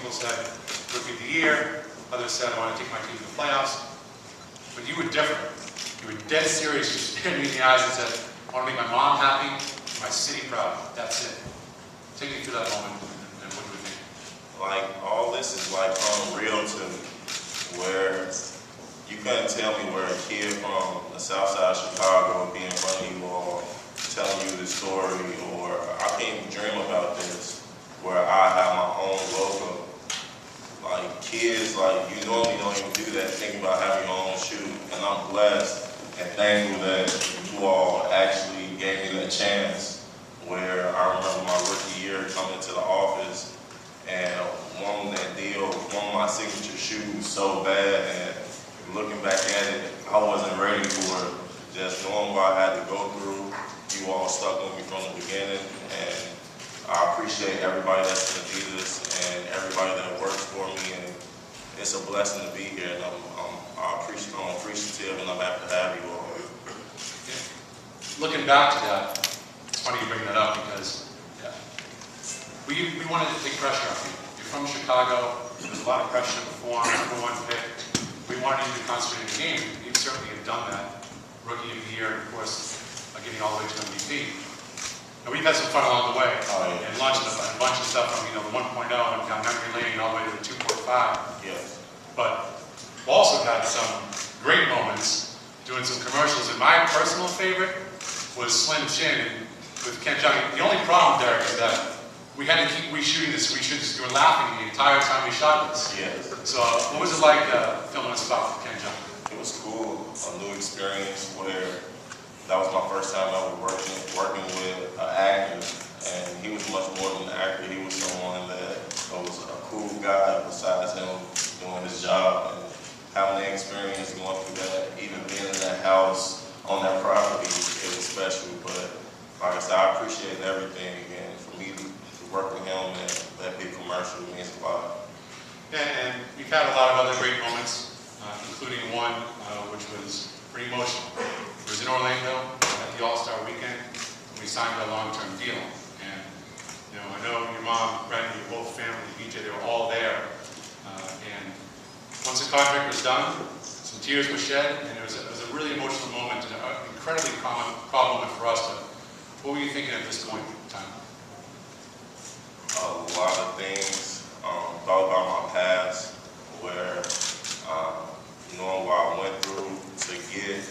people said Rookie of the Year, others said I want to take my team to the playoffs. But you were different. You were dead serious. You stared me in the eyes and said, I want to make my mom happy, my city proud. That's it. Take me through that moment, and what do you think? Like, all this is like unreal to me, where you couldn't tell me where a kid from the south side of Chicago would be in front of you all telling you the story, or I can't even dream about this, where I have my own logo. Like, kids, like, you normally don't even do that, thinking about having your own shoe, and I'm blessed and thankful that you all actually gave me that chance, where I remember my rookie year coming to the office and wanting that deal, wanting my signature shoes so bad, and looking back at it, I wasn't ready for it. Just knowing what I had to go through, you all stuck with me from the beginning, and I appreciate everybody that's in Adidas and everybody that works for me, and it's a blessing to be here, and I'm appreciative, and I'm happy to have you all. Yeah. Looking back to that, it's funny you bring that up because we wanted to take pressure off you. You're from Chicago. There was a lot of pressure to perform, #1 pick. We wanted you to concentrate in the game. You certainly have done that. Rookie of the Year, and of course, getting all the way to MVP. And we've had some fun along the way, and launching a bunch of stuff from the 1.0 and down memory lane all the way to the 2.5. Yes. But we've also had some great moments doing some commercials. And my personal favorite was Slim Chin with Ken Jung. The only problem, Derrick, is that we had to keep reshooting this. You were laughing the entire time we shot this. Yes. So what was it like filming a spot with Ken Jung? It was cool, a new experience where that was my first time ever working with an actor, and he was much more than an actor. He was someone that was a cool guy besides him doing his job, and having the experience going through that, even being in that house on that property, it was special. But like I said, I appreciate everything, and for me to work with him and that big commercial means a lot. Yeah, and we've had a lot of other great moments, including one which was pretty emotional. It was in Orlando at the All-Star Weekend. We signed a long-term deal, and I know your mom, Brent, and your whole family, BJ, they were all there. And once the contract was done, some tears were shed, and it was a really emotional moment, and an incredibly proud moment for us. What were you thinking at this point in time? A lot of things. Thought about my past, where knowing what I went through to get.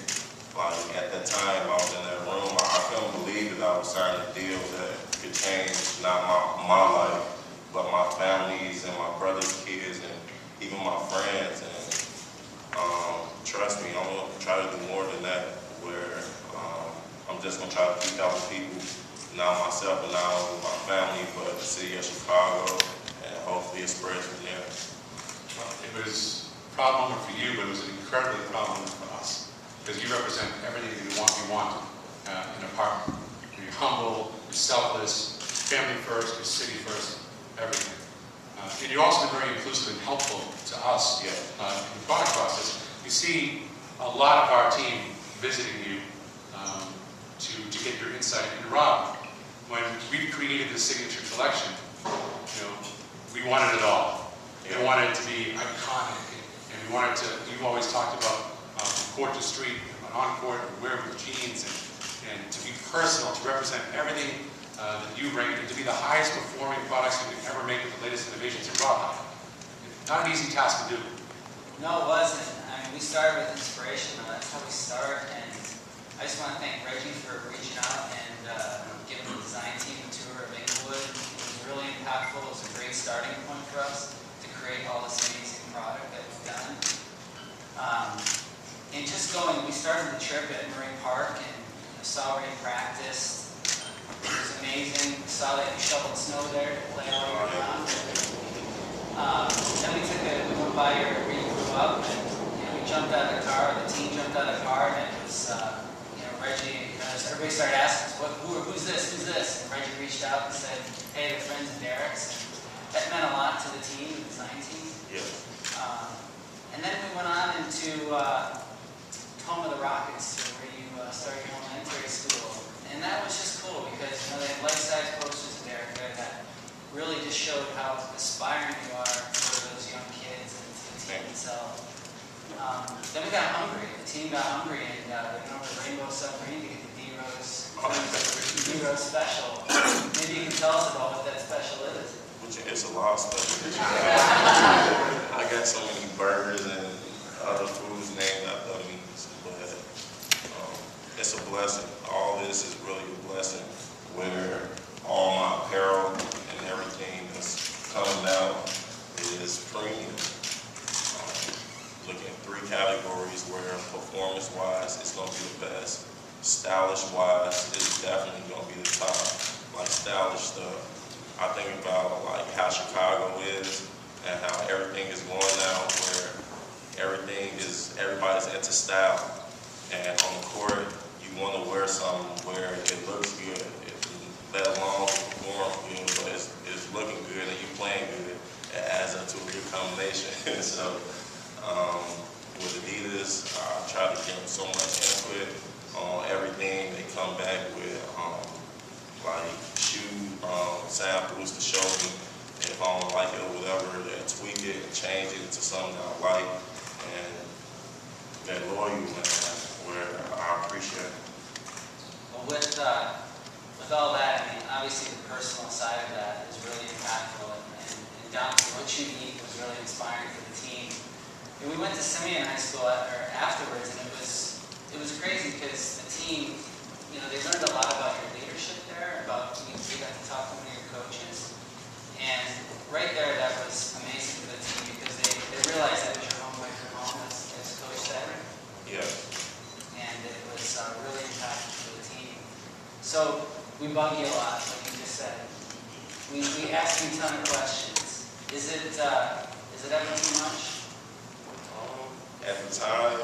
Like, at that time, I was in that room, I couldn't believe that I was signing a deal that could change not my life, but my family's and my brother's kids and even my friends. And trust me, I'm going to try to do more than that, where I'm just going to try to keep helping people, not myself and not only my family, but the city of Chicago, and hopefully it spreads from there. Well, it was a proud moment for you, but it was an incredibly proud moment for us. Because you represent everything that you want in a partner. You're humble, you're selfless, family first, you're city first, everything. And you've also been very inclusive and helpful to us in the product process. You see a lot of our team visiting you to get your insight. And Rob, when we created the signature collection, we wanted it all. We wanted it to be iconic, and we wanted to. You've always talked about court to street, on court, and wear with jeans, and to be personal, to represent everything that you bring, and to be the highest performing products you can ever make with the latest innovations in raw. Not an easy task to do. No, it wasn't. I mean, we started with inspiration, and that's how we start. And I just want to thank Reggie for reaching out and giving the design team a tour of Inglewood. It was really impactful. It was a great starting point for us to create all this amazing product that we've done. And just going, we started the trip at Marine Park and saw Ray practice. It was amazing. We saw that you shoveled snow there to play all year round. Then we went by where you grew up, and we jumped out of the car. The team jumped out of the car, and it was Reggie. Everybody started asking us, "Who's this? Who's this?" And Reggie reached out and said, "Hey, they're friends of Derrick's." And that meant a lot to the team, the design team. Yeah. And then we went on into home of the Rockets, where you started your elementary school. And that was just cool because they had life-size posters there that really just showed how aspiring you are Then we got hungry. The team got hungry, and they went over to Rainbow Submarine to get the D-Rose special. Maybe you can tell us about what that special is. It's a lot of stuff. I got so many burgers and other foods named after me, but it's a blessing. All this is really a blessing, where all my apparel and everything that's coming out is premium. Looking at 3 categories where performance-wise, it's going to be the best. Stylish-wise, it's definitely going to be the top. Like stylish stuff, I think about like how Chicago is and how everything is going now, where everybody's into style. And on the court, you want to wear something where it looks good, let alone perform good, but it's looking good and you're playing good. It adds up to a good combination. So with Adidas, I try to give them so much input on everything. They come back with like shoe samples to show me if I don't like it or whatever. They tweak it and change it to something I like, and they're loyal, man, where I appreciate it. Well, with all that, I mean, obviously the personal side of that is really impactful, and down to what you eat was really inspiring for the team. And we went to Simeon High School afterwards, and it was crazy because the team, you know, they learned a lot about your leadership there, about we got to talk to one of your coaches, and right there that was amazing for the team because they realized that was your home away from home, as Coach said. Yeah. And it was really impactful for the team. So we bug you a lot, like you just said. We ask you a ton of questions. Is it ever too much? At the time,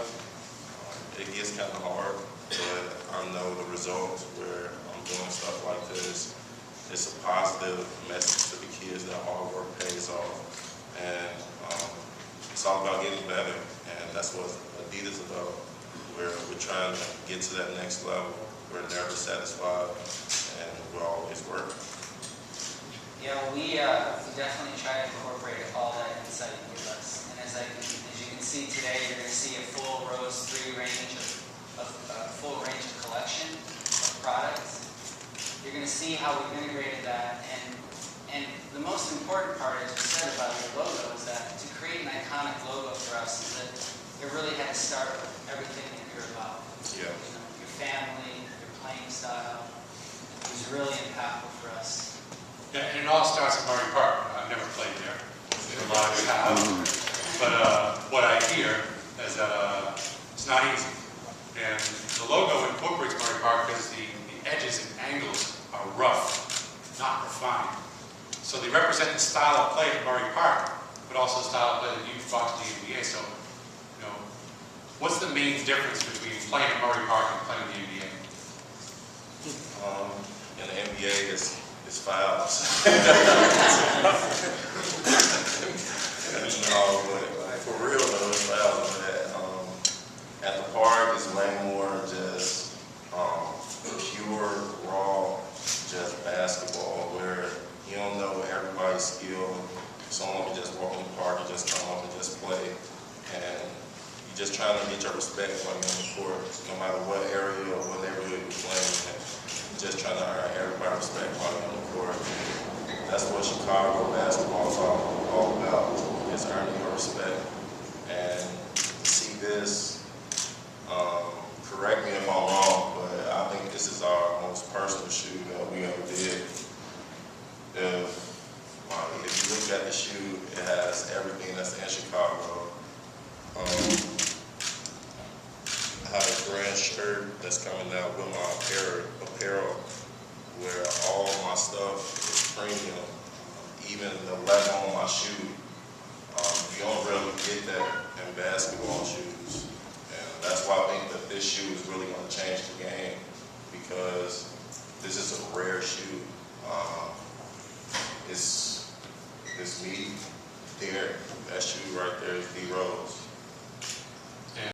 it gets kind of hard, but I know the results where I'm doing stuff like this. It's a positive message to the kids that hard work pays off, and it's all about getting better, and that's what Adidas is about. We're trying to get to that next level. We're never satisfied, and we're always working. Yeah, well, we definitely try to incorporate all that insight you give us, and as you can see today, you're going to see a full Rose 3 range of full range of collection of products. You're going to see how we've integrated that, and the most important part, as you said about your logo, is that to create an iconic logo for us is that it really had to start with everything that you're about. Yeah. You know, your family, your playing style. It was really impactful for us. Yeah, and it all starts at Murray Park. I've never played there. A lot of you have. But what I hear is that it's not easy. And the logo incorporates Murray Park because the edges and angles are rough, not refined. So they represent the style of play at Murray Park, but also the style of play that you've brought to the NBA. So, you know, what's the main difference between playing at Murray Park and playing in the NBA? In the NBA, it's fouls. No, but for real though, it's fouls. At the park, it's way more just pure, raw, just basketball, where you don't know everybody's skill. Someone can just walk in the park and just come up and just play. And you're just trying to get your respect while you're on the court, no matter what area or what neighborhood you're playing in. Just trying to earn everybody's respect while you're on the court. That's what Chicago basketball is all about, is earning your respect. And see this, correct me if I'm wrong, but I think this is our most personal shoe that we ever did. If you look at the shoe, it has everything that's in Chicago. I have a brand shirt that's coming out with my apparel, where all my stuff is premium. Even the leather on my shoe, you don't really get that in basketball shoes. And that's why I think that this shoe is really going to change the game, because this is a rare shoe. It's me, Derrick. That shoe right there is D Rose.